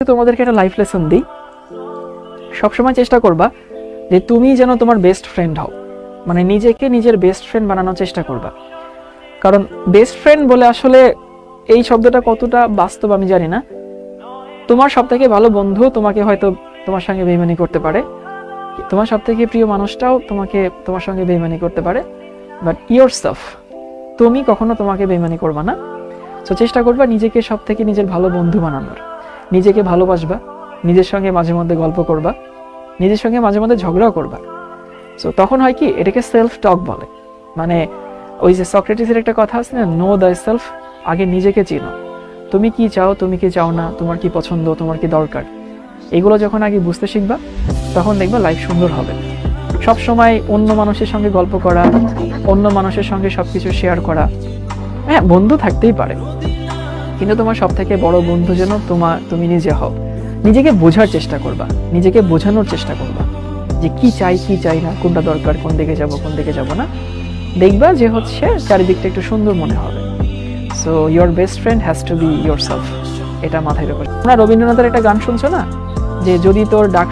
তোমাদেরকে একটা life lesson দিই, সবসময় চেষ্টা করবা যে তুমি যেন তোমার বেস্ট ফ্রেন্ড হও, মানে নিজেকে নিজের বেস্ট ফ্রেন্ড বানানোর চেষ্টা করবা। কারণ বেস্ট ফ্রেন্ড বলে আসলে এই শব্দটা কতটা বাস্তব আমি জানি না। তোমার সব থেকে ভালো বন্ধু তোমাকে হয়তো তোমার সঙ্গে বেইমানি করতে পারে, তোমার সব থেকে প্রিয় মানুষটাও তোমার সঙ্গে বেইমানি করতে পারে, বাট ইয়োরসেলফ, তুমি কখনো তোমাকে বেইমানি করবা না। সো চেষ্টা করবা নিজেকে সব থেকে নিজের ভালো বন্ধু বানানোর, নিজেকে ভালোবাসবা, নিজের সঙ্গে মাঝে মধ্যে গল্প করবা, নিজের সঙ্গে মাঝে মধ্যে ঝগড়াও করবা। সো তখন হয় কি, এটাকে সেলফ টক বলে। মানে ওই যে সক্রেটিসের একটা কথা আছে না, নো দ্য সেলফ, আগে নিজেকে চিনো, তুমি কি চাও, তুমি কি চাও না, তোমার কি পছন্দ, তোমার কি দরকার, এগুলো যখন আগে বুঝতে শিখবা তখন দেখবা লাইফ সুন্দর হবে। সব সময় অন্য মানুষের সঙ্গে গল্প করা, অন্য মানুষের সঙ্গে সবকিছু শেয়ার করা, হ্যাঁ বন্ধু থাকতেই পারে, কিন্তু তোমার সব থেকে বড় বন্ধু যেন তুমি নিজে হও। নিজেকে বোঝার চেষ্টা করবা, নিজেকে বোঝানোর চেষ্টা করবা যে কি চাই কি চাই না, কোনটা দরকার, কোন দিকে যাব কোন দিকে যাব না। দেখবা যে হচ্ছে চারিদিকটা একটু সুন্দর মনে হবে। So your best friend has to be yourself, এটা মাথায় রেখো। তোমরা রবীন্দ্রনাথের একটা গান শুনছো না, যে যদি তোর ডাক